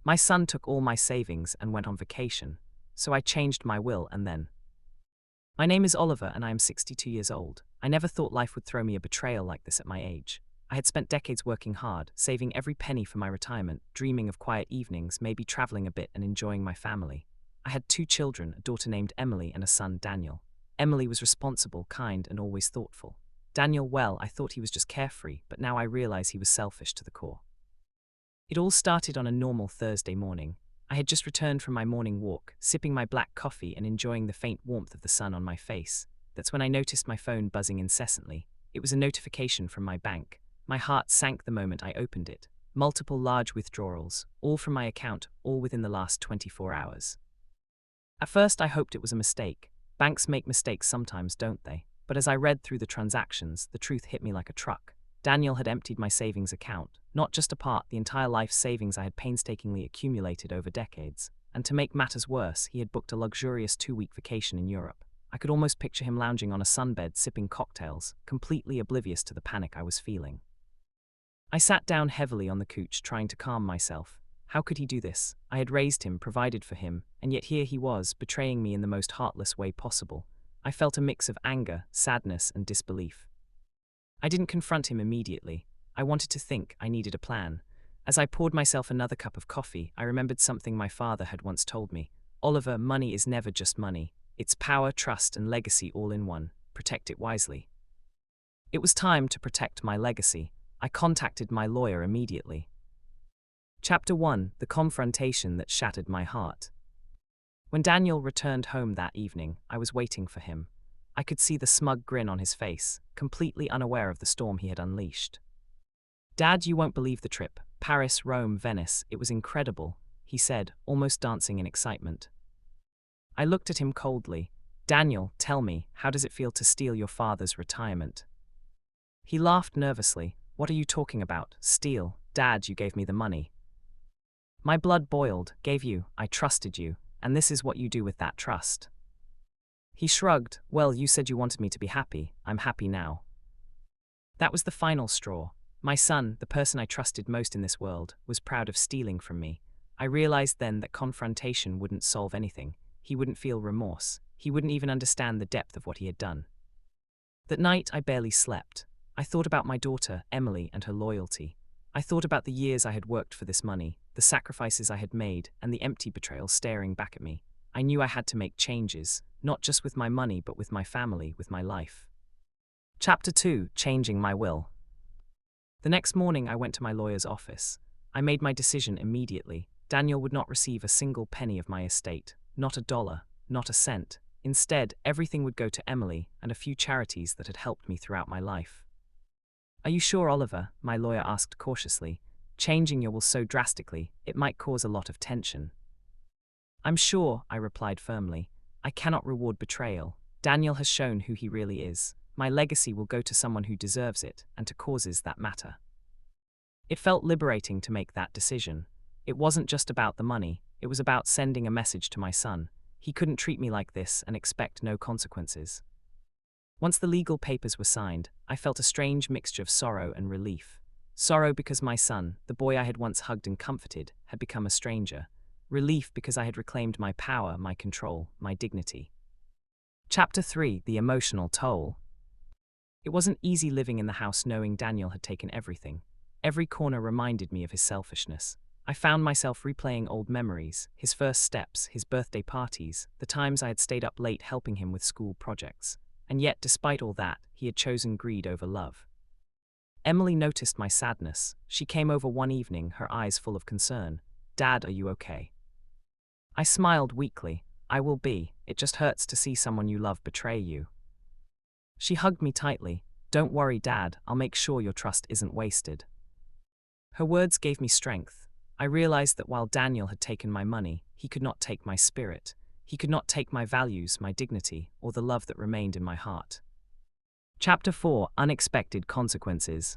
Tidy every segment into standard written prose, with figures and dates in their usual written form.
My son took all my savings and went on vacation, so I changed my will and then. My name is Oliver and I am 62 years old. I never thought life would throw me a betrayal like this at my age. I had spent decades working hard, saving every penny for my retirement, dreaming of quiet evenings, maybe traveling a bit and enjoying my family. I had 2 children, a daughter named Emily and a son, Daniel. Emily was responsible, kind, and always thoughtful. Daniel, well, I thought he was just carefree, but now I realize he was selfish to the core. It all started on a normal Thursday morning. I had just returned from my morning walk, sipping my black coffee and enjoying the faint warmth of the sun on my face. That's when I noticed my phone buzzing incessantly. It was a notification from my bank. My heart sank the moment I opened it. Multiple large withdrawals, all from my account, all within the last 24 hours. At first I hoped it was a mistake. Banks make mistakes sometimes, don't they? But as I read through the transactions, the truth hit me like a truck. Daniel had emptied my savings account, not just a part, the entire life savings I had painstakingly accumulated over decades. And to make matters worse, he had booked a luxurious 2-week vacation in Europe. I could almost picture him lounging on a sunbed sipping cocktails, completely oblivious to the panic I was feeling. I sat down heavily on the couch, trying to calm myself. How could he do this? I had raised him, provided for him, and yet here he was, betraying me in the most heartless way possible. I felt a mix of anger, sadness, and disbelief. I didn't confront him immediately. I wanted to think. I needed a plan. As I poured myself another cup of coffee, I remembered something my father had once told me. Oliver, money is never just money. It's power, trust, and legacy all in one. Protect it wisely. It was time to protect my legacy. I contacted my lawyer immediately. Chapter 1: The confrontation that shattered my heart. When Daniel returned home that evening, I was waiting for him. I could see the smug grin on his face, completely unaware of the storm he had unleashed. "Dad, you won't believe the trip. Paris, Rome, Venice. It was incredible," he said, almost dancing in excitement. I looked at him coldly. "Daniel, tell me, how does it feel to steal your father's retirement?" He laughed nervously. "What are you talking about? Steal? Dad, you gave me the money." My blood boiled. "Gave you? I trusted you. And this is what you do with that trust." He shrugged. "Well, you said you wanted me to be happy. I'm happy now." That was the final straw. My son, the person I trusted most in this world, was proud of stealing from me. I realized then that confrontation wouldn't solve anything. He wouldn't feel remorse. He wouldn't even understand the depth of what he had done. That night, I barely slept. I thought about my daughter, Emily, and her loyalty. I thought about the years I had worked for this money, the sacrifices I had made, and the empty betrayal staring back at me. I knew I had to make changes, not just with my money, but with my family, with my life. Chapter 2: Changing my will. The next morning, I went to my lawyer's office. I made my decision immediately. Daniel would not receive a single penny of my estate, not a dollar, not a cent. Instead, everything would go to Emily and a few charities that had helped me throughout my life. "Are you sure, Oliver?" my lawyer asked cautiously. "Changing your will so drastically, it might cause a lot of tension." "I'm sure," I replied firmly. "I cannot reward betrayal. Daniel has shown who he really is. My legacy will go to someone who deserves it, and to causes that matter." It felt liberating to make that decision. It wasn't just about the money, it was about sending a message to my son. He couldn't treat me like this and expect no consequences. Once the legal papers were signed, I felt a strange mixture of sorrow and relief. Sorrow because my son, the boy I had once hugged and comforted, had become a stranger. Relief because I had reclaimed my power, my control, my dignity. Chapter 3: The emotional toll. It wasn't easy living in the house knowing Daniel had taken everything. Every corner reminded me of his selfishness. I found myself replaying old memories, his first steps, his birthday parties, the times I had stayed up late helping him with school projects. And yet, despite all that, he had chosen greed over love. Emily noticed my sadness. She came over one evening, her eyes full of concern. "Dad, are you okay?" I smiled weakly. "I will be. It just hurts to see someone you love betray you." She hugged me tightly. "Don't worry, Dad. I'll make sure your trust isn't wasted." Her words gave me strength. I realized that while Daniel had taken my money, he could not take my spirit. He could not take my values, my dignity, or the love that remained in my heart. Chapter 4: Unexpected Consequences.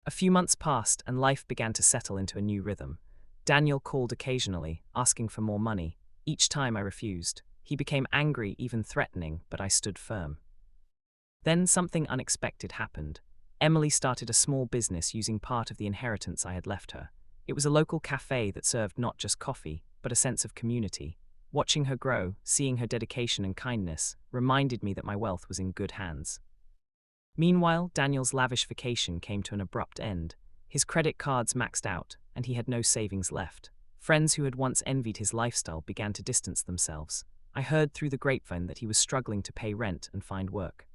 A few months passed and life began to settle into a new rhythm. Daniel called occasionally, asking for more money. Each time I refused. He became angry, even threatening, but I stood firm. Then something unexpected happened. Emily started a small business using part of the inheritance I had left her. It was a local cafe that served not just coffee, but a sense of community. Watching her grow, seeing her dedication and kindness, reminded me that my wealth was in good hands. Meanwhile, Daniel's lavish vacation came to an abrupt end. His credit cards maxed out, and he had no savings left. Friends who had once envied his lifestyle began to distance themselves. I heard through the grapevine that he was struggling to pay rent and find work.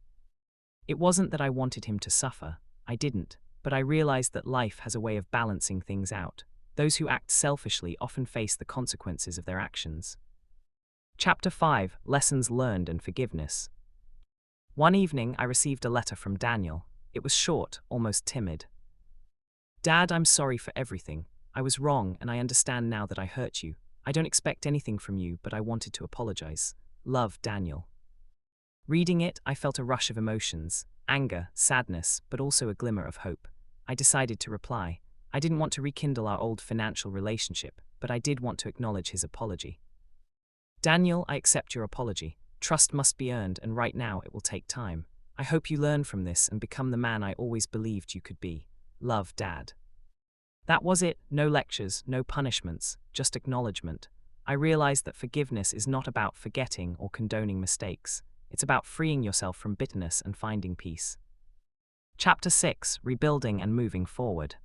It wasn't that I wanted him to suffer, I didn't, but I realized that life has a way of balancing things out. Those who act selfishly often face the consequences of their actions. Chapter 5: Lessons Learned and Forgiveness. One evening, I received a letter from Daniel. It was short, almost timid. "Dad, I'm sorry for everything. I was wrong, and I understand now that I hurt you. I don't expect anything from you, but I wanted to apologize. Love, Daniel." Reading it, I felt a rush of emotions, anger, sadness, but also a glimmer of hope. I decided to reply. I didn't want to rekindle our old financial relationship, but I did want to acknowledge his apology. "Daniel, I accept your apology. Trust must be earned, and right now it will take time. I hope you learn from this and become the man I always believed you could be. Love, Dad." That was it. No lectures, no punishments, just acknowledgement. I realized that forgiveness is not about forgetting or condoning mistakes. It's about freeing yourself from bitterness and finding peace. Chapter 6: Rebuilding and Moving Forward.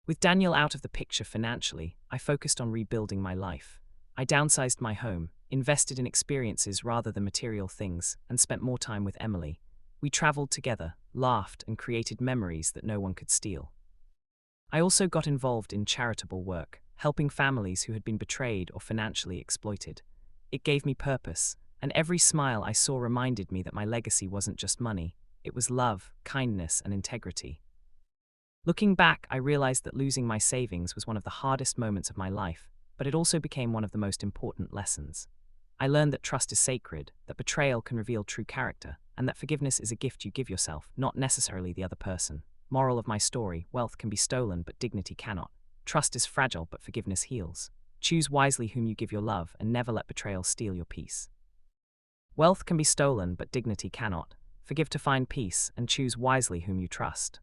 With Daniel out of the picture financially, I focused on rebuilding my life. I downsized my home, invested in experiences rather than material things, and spent more time with Emily. We traveled together, laughed, and created memories that no one could steal. I also got involved in charitable work, helping families who had been betrayed or financially exploited. It gave me purpose, and every smile I saw reminded me that my legacy wasn't just money, it was love, kindness, and integrity. Looking back, I realized that losing my savings was one of the hardest moments of my life, but it also became one of the most important lessons. I learned that trust is sacred, that betrayal can reveal true character, and that forgiveness is a gift you give yourself, not necessarily the other person. Moral of my story: wealth can be stolen, but dignity cannot. Trust is fragile, but forgiveness heals. Choose wisely whom you give your love, and never let betrayal steal your peace. Wealth can be stolen, but dignity cannot. Forgive to find peace, and choose wisely whom you trust.